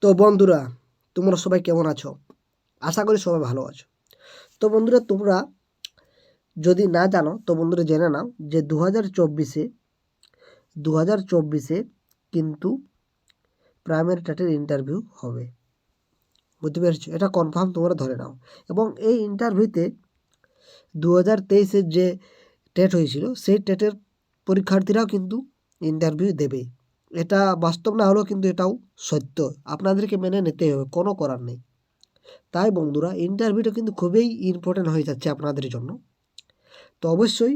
তো বন্ধুরা, তোমরা সবাই কেমন আছো? আশা করি সবাই ভালো আছো। তো বন্ধুরা, তোমরা যদি না জানো তো বন্ধুরা জেনে নাও যে 2024-এ কিন্তু প্রাইমারি টেটের ইন্টারভিউ হবে। বুঝতে পেরেছো? এটা কনফার্ম তোমরা ধরে নাও। এবং এই ইন্টারভিউতে 2023-এর যে টেট হয়েছিল সেই টেটের পরীক্ষার্থীরাও কিন্তু ইন্টারভিউ দেবে। এটা বাস্তব না হলেও কিন্তু এটাও সত্য। আপনাদেরকে মেনে নিতেই হবে, কোনো করার নেই। তাই বন্ধুরা, ইন্টারভিউটা কিন্তু খুবই ইম্পর্টেন্ট হয়ে যাচ্ছে আপনাদের জন্য। তো অবশ্যই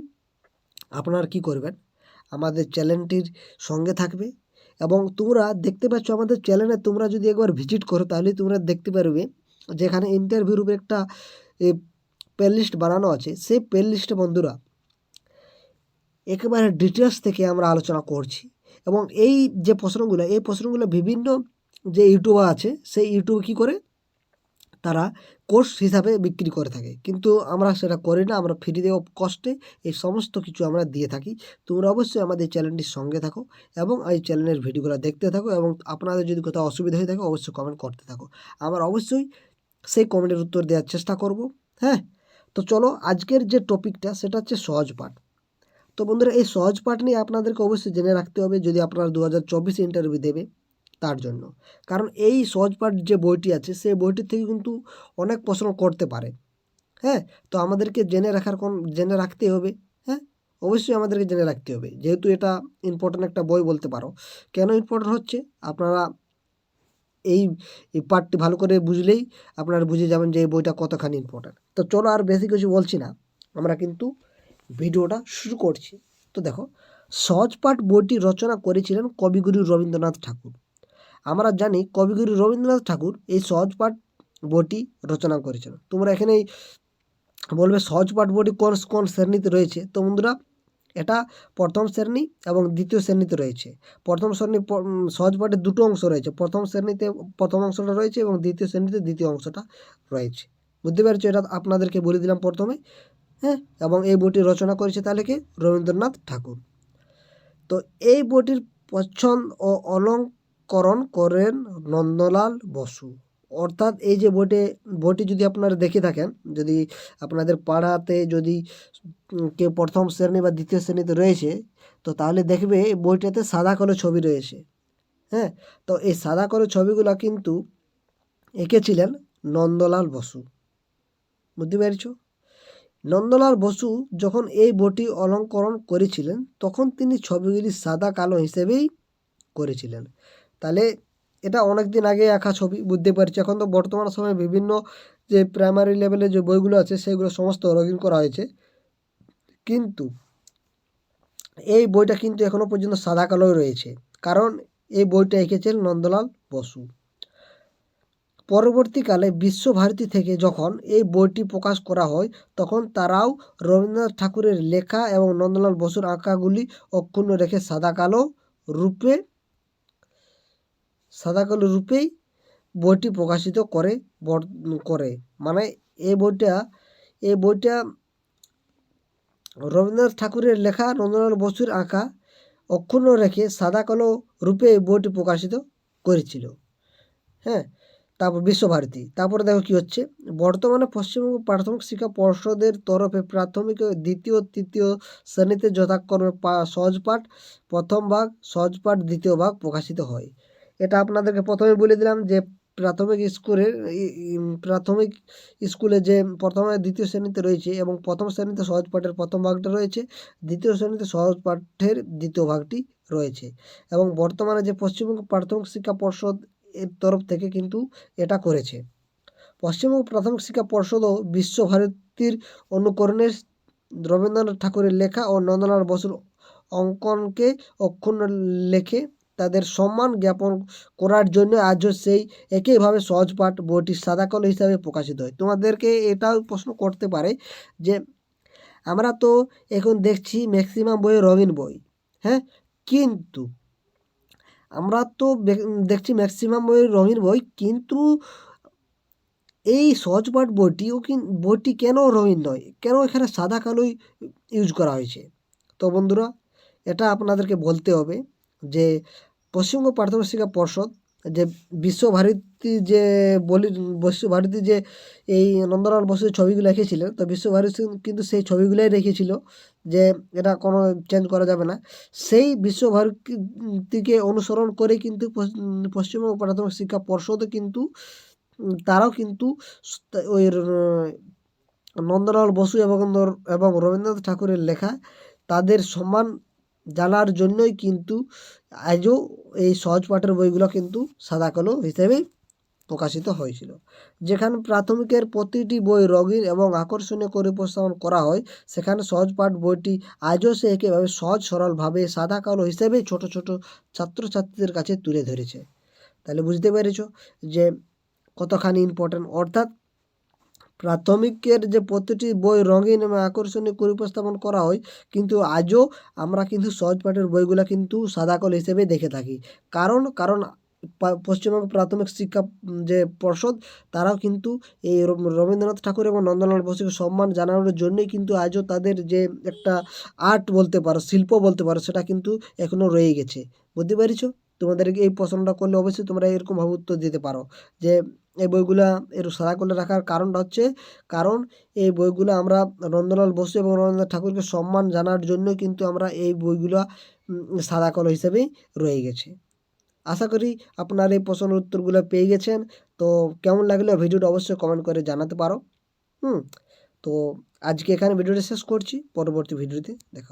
আপনারা কি করবেন, আমাদের চ্যানেলটির সঙ্গে থাকবে। এবং তোমরা দেখতে পাচ্ছ আমাদের চ্যানেলে, তোমরা যদি একবার ভিজিট করো তাহলে তোমরা দেখতে পারবে যেখানে ইন্টারভিউর উপরে একটা প্লে লিস্ট বানানো আছে। সেই প্লে লিস্টে বন্ধুরা একেবারে ডিটেলস থেকে আমরা আলোচনা করছি। এবং এই প্রশ্নগুলো বিভিন্ন যে ইউটিউবার আছে সেই ইউটিউবে কী করে তারা কোর্স হিসাবে বিক্রি করে থাকে, কিন্তু আমরা সেটা করি না। আমরা ফ্রিতে অফ কস্টে এই সমস্ত কিছু আমরা দিয়ে থাকি। তোমরা অবশ্যই আমাদের চ্যানেলটির সঙ্গে থাকো এবং এই চ্যানেলের ভিডিওগুলো দেখতে থাকো। এবং আপনাদের যদি কোথাও অসুবিধা হয়ে থাকে অবশ্যই কমেন্ট করতে থাকো। আমরা অবশ্যই সেই কমেন্টের উত্তর দেওয়ার চেষ্টা করব। হ্যাঁ, তো চলো আজকের যে টপিকটা সেটা হচ্ছে সহজ পাঠ। তো বন্ধুরা, এই সহজ পাঠ নিয়ে আপনাদেরকে অবশ্যই জেনে রাখতে হবে যদি আপনারা 2024 ইন্টারভিউ দেবে তার জন্য। কারণ এই সহজ পাঠ যে বইটি আছে সেই বইটির থেকে কিন্তু অনেক প্রশ্ন করতে পারে। হ্যাঁ, তো আমাদেরকে জেনে রাখতে হবে। হ্যাঁ, অবশ্যই আমাদেরকে জেনে রাখতে হবে, যেহেতু এটা ইম্পর্ট্যান্ট একটা বই বলতে পারো। কেন ইম্পর্ট্যান্ট হচ্ছে আপনারা এই পার্টটি ভালো করে বুঝলেই আপনারা বুঝে যাবেন যে এই বইটা কতখানি ইম্পর্ট্যান্ট। তো চলো আর বেশি কিছু বলছি না, আমরা কিন্তু ভিডিওটা শুরু করছি। তো দেখো, সহজপাঠ বইটি রচনা করেছিলেন কবিগুরু রবীন্দ্রনাথ ঠাকুর। আমরা জানি কবিগুরু রবীন্দ্রনাথ ঠাকুর এই সহজপাঠ বইটি রচনা করেছিলেন। তোমরা এখানেই বলবে সহজপাঠ বইটি কোন কোন শ্রেণীতে রয়েছে। তো বন্ধুরা, এটা প্রথম শ্রেণী এবং দ্বিতীয় শ্রেণীতে রয়েছে। প্রথম শ্রেণী সহজপাঠের দুটো অংশ রয়েছে। প্রথম শ্রেণীতে প্রথম অংশটা রয়েছে এবং দ্বিতীয় শ্রেণীতে দ্বিতীয় অংশটা রয়েছে। বুঝতে পারছো? এটা আপনাদেরকে বলে দিলাম প্রথমে। হ্যাঁ, এবং এই বইটি রচনা করেছে তাহলে কি রবীন্দ্রনাথ ঠাকুর। তো এই বইটির পছন্দ ও অলঙ্করণ করেন নন্দলাল বসু। অর্থাৎ এই যে বইটি যদি আপনারা দেখে থাকেন, যদি আপনাদের পাড়াতে যদি কেউ প্রথম শ্রেণী বা দ্বিতীয় শ্রেণীতে রয়েছে, তো তাহলে দেখবে এই বইটাতে সাদা কালো ছবি রয়েছে। হ্যাঁ, তো এই সাদা কালো ছবিগুলো কিন্তু এঁকেছিলেন নন্দলাল বসু। বুঝতে পেরেছ? নন্দলাল বসু যখন এই বইটি অলঙ্করণ করেছিলেন তখন তিনি ছবিগুলি সাদা কালো হিসেবেই করেছিলেন। তাহলে এটা অনেক দিন আগে আঁকা ছবি, বুঝতে পারছি। এখন তো বর্তমান সময়ে বিভিন্ন যে প্রাইমারি লেভেলে যে বইগুলো আছে সেগুলো সমস্ত রঙিন করা হয়েছে, কিন্তু এই বইটা কিন্তু এখনও পর্যন্ত সাদা কালোই রয়েছে, কারণ এই বইটা এঁকেছেন নন্দলাল বসু। পরবর্তীকালে বিশ্বভারতী থেকে যখন এই বইটি প্রকাশ করা হয় তখন তারাও রবীন্দ্রনাথ ঠাকুরের লেখা এবং নন্দলাল বসুর আঁকাগুলি অক্ষুণ্ণ রেখে সাদা কালো রূপেই বইটি প্রকাশিত করে। মানে এই বইটা রবীন্দ্রনাথ ঠাকুরের লেখা, নন্দলাল বসুর আঁকা অক্ষুণ্ণ রেখে সাদা কালো রূপে এই বইটি প্রকাশিত করেছিল। হ্যাঁ, তারপর বিশ্বভারতী। তারপরে দেখো কি হচ্ছে, বর্তমানে পশ্চিমবঙ্গ প্রাথমিক শিক্ষা পর্ষদের তরফে প্রাথমিক ও দ্বিতীয় তৃতীয় শ্রেণীতে যথাক্রমে সহজপাঠ প্রথম ভাগ, সহজপাঠ দ্বিতীয় ভাগ প্রকাশিত হয়। এটা আপনাদেরকে প্রথমে বলে দিলাম যে প্রাথমিক স্কুলে যে প্রথম আর দ্বিতীয় শ্রেণীতে রয়েছে, এবং প্রথম শ্রেণীতে সহজপাঠের প্রথম ভাগটা রয়েছে, দ্বিতীয় শ্রেণীতে সহজপাঠের দ্বিতীয় ভাগটি রয়েছে। এবং বর্তমানে যে পশ্চিমবঙ্গ প্রাথমিক শিক্ষা পর্ষদ এর তরফ থেকে কিন্তু এটা করেছে। পশ্চিমবঙ্গ প্রাথমিক শিক্ষা পর্ষদও বিশ্বভারতীর অনুকরণে রবীন্দ্রনাথ ঠাকুরের লেখা ও নন্দলাল বসুর অঙ্কনকে অক্ষুণ্ণ লেখে তাদের সম্মান জ্ঞাপন করার জন্য আজও সেই একইভাবে সহজপাঠ বইটি সাদা কালো হিসাবে প্রকাশিত হয়। তোমাদেরকে এটাও প্রশ্ন করতে পারে যে আমরা তো এখন দেখছি ম্যাক্সিমাম বই রঙিন বই। হ্যাঁ, কিন্তু আমরা তো দেখছি ম্যাক্সিমাম বই রঙিন বই, কিন্তু এই সহজপাঠ বইটি কেন রঙিন নয়, কেন এখানে সাদা কালোই ইউজ করা হয়েছে? তো বন্ধুরা, এটা আপনাদেরকে বলতে হবে যে পশ্চিমবঙ্গ প্রাথমিক শিক্ষা পর্ষদ যে বিশ্বভারতী যে বিশ্বভারতী যে এই নন্দলাল বসুর ছবিগুলো এঁকেছিলেন, তো বিশ্বভারতী কিন্তু সেই ছবিগুলোই রেখেছিল যে এটা কোনো চেঞ্জ করা যাবে না। সেই বিশ্বভারতীকে অনুসরণ করে কিন্তু পশ্চিমবঙ্গ প্রাথমিক শিক্ষা পর্ষদও কিন্তু তারাও কিন্তু ওই নন্দলাল বসু এবং রবীন্দ্রনাথ ঠাকুরের লেখা তাদের সম্মান জানার জন্যই কিন্তু আজও এই সহজ পাঠের বইগুলো কিন্তু সাদা কালো হিসেবেই প্রকাশিত হয়েছিল। যেখানে প্রাথমিকের প্রতিটি বই রঙিন এবং আকর্ষণীয় করে উপস্থাপন করা হয়, সেখানে সহজ পাঠ বইটি আজও সে একইভাবে সহজ সরলভাবে সাদা কালো হিসেবে ছোট ছোট ছাত্রছাত্রীদের কাছে তুলে ধরেছে। তাহলে বুঝতে পেরেছ যে কতখানি ইম্পর্ট্যান্ট। অর্থাৎ প্রাথমিকের যে প্রতিটি বই রঙিন এবং আকর্ষণীয় করে উপস্থাপন করা হয়, কিন্তু আজও আমরা কিন্তু সহজ পাঠের বইগুলো কিন্তু সাদা কালো হিসেবে দেখে থাকি। কারণ কারণ পশ্চিমবঙ্গ প্রাথমিক শিক্ষা যে পর্ষদ তারাও কিন্তু এই রবীন্দ্রনাথ ঠাকুর এবং নন্দলাল বসুকে সম্মান জানানোর জন্যই কিন্তু আজও তাদের যে একটা আর্ট বলতে পারো, শিল্প বলতে পারো, সেটা কিন্তু এখনও রয়ে গেছে। বুঝতে পেরেছ? তোমাদেরকে এই প্রশ্নটা করলে অবশ্যই তোমরা এরকমভাবে উত্তর দিতে পারো যে এই বইগুলা এর সাদা কালো রাখার কারণটা হচ্ছে, কারণ এই বইগুলো আমরা নন্দলাল বসু এবং রবীন্দ্রনাথ ঠাকুরকে সম্মান জানার জন্য কিন্তু আমরা এই বইগুলো সাদা কালো হিসেবেই রয়ে গেছে। আশা করি আপনার এই প্রশ্নের উত্তরগুলো পেয়ে গেছেন। তো কেমন লাগলো ভিডিওটা অবশ্যই কমেন্ট করে জানাতে পারো। তো আজকে এখানে ভিডিওটা শেষ করছি, পরবর্তী ভিডিওতে দেখা